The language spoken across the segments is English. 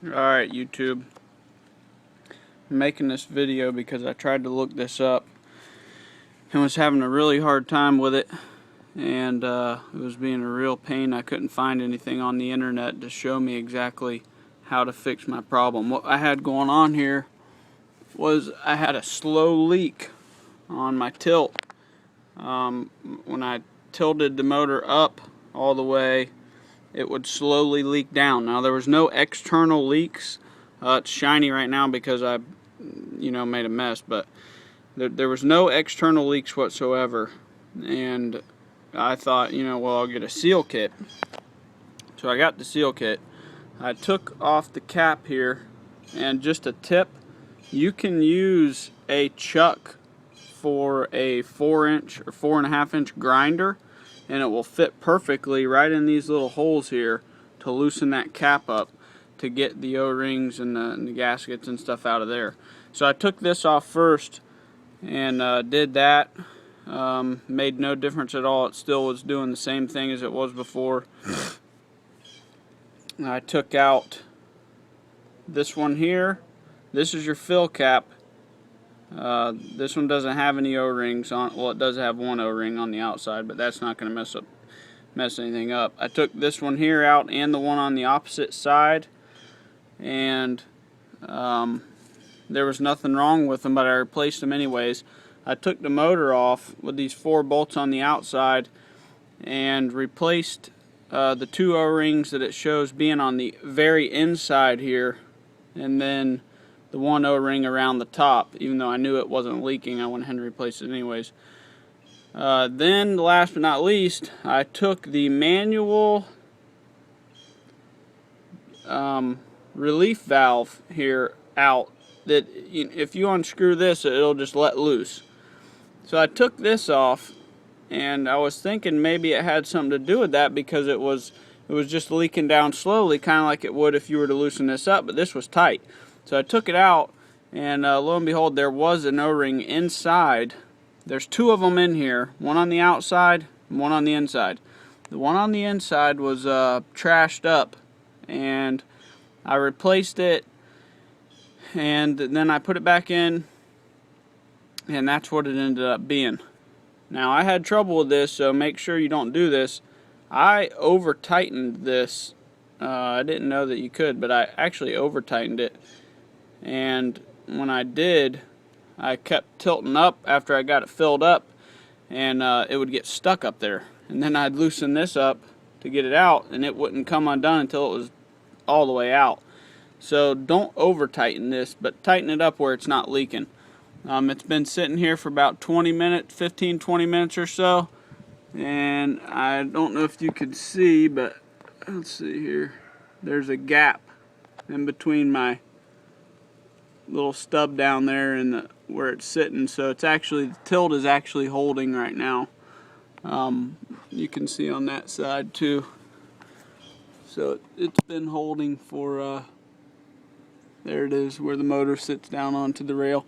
Alright, YouTube. I'm making this video because I tried to look this up and was having a really hard time with it, and it was being a real pain. I couldn't find anything on the internet to show me exactly how to fix my problem. What I had going on here was I had a slow leak on my tilt. When I tilted the motor up all the way, it would slowly leak down. Now there was no external leaks. It's shiny right now because I made a mess, but there was no external leaks whatsoever. And I thought, well, I'll get a seal kit. So I got the seal kit. I took off the cap here, and just a tip, you can use a chuck for a 4-inch or 4.5-inch grinder, and it will fit perfectly right in these little holes here to loosen that cap up to get the O-rings and the gaskets and stuff out of there. So I took this off first and did that. Made no difference at all. It still was doing the same thing as it was before. I took out this one here. This is your fill cap. This one doesn't have any O-rings on. Well, it does have one O-ring on the outside, but that's not going to mess anything up. I took this one here out and the one on the opposite side, and there was nothing wrong with them, but I replaced them anyways. I took the motor off with these 4 bolts on the outside and replaced the 2 O-rings that it shows being on the very inside here, and then the 1 O-ring around the top. Even though I knew it wasn't leaking, I went ahead and replaced it anyways. Then, last but not least, I took the manual relief valve here out. That if you unscrew this, it'll just let loose. So I took this off, and I was thinking maybe it had something to do with that, because it was just leaking down slowly, kind of like it would if you were to loosen this up, but this was tight. So I took it out, and lo and behold, there was an O-ring inside. There's 2 of them in here, one on the outside and one on the inside. The one on the inside was trashed up, and I replaced it, and then I put it back in, and that's what it ended up being. Now, I had trouble with this, so make sure you don't do this. I over-tightened this. I didn't know that you could, but I actually over-tightened it. And when I did, I kept tilting up after I got it filled up, and it would get stuck up there. And then I'd loosen this up to get it out, and it wouldn't come undone until it was all the way out. So don't over-tighten this, but tighten it up where it's not leaking. It's been sitting here for about 20 minutes, 15-20 minutes or so, and I don't know if you could see, but let's see here. There's a gap in between my little stub down there and where it's sitting, so it's actually, the tilt is actually holding right now. You can see on that side too. So it's been holding for there it is, where the motor sits down onto the rail.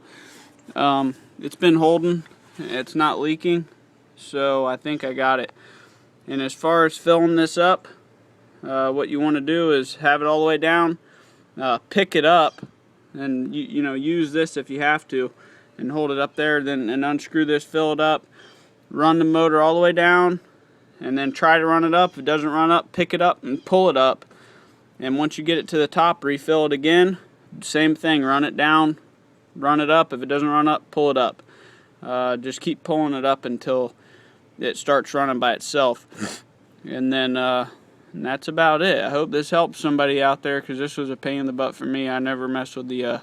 It's been holding. It's not leaking, so I think I got it. And as far as filling this up, what you want to do is have it all the way down, pick it up, and use this if you have to, and hold it up there, then and unscrew this, fill it up, run the motor all the way down, and then try to run it up. If it doesn't run up, pick it up and pull it up, and once you get it to the top, refill it again. Same thing, run it down, run it up. If it doesn't run up, pull it up. Just keep pulling it up until it starts running by itself. And then and that's about it. I hope this helps somebody out there, because this was a pain in the butt for me. I never messed with the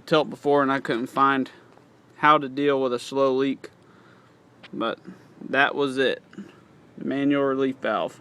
tilt before, and I couldn't find how to deal with a slow leak. But that was it. The manual relief valve.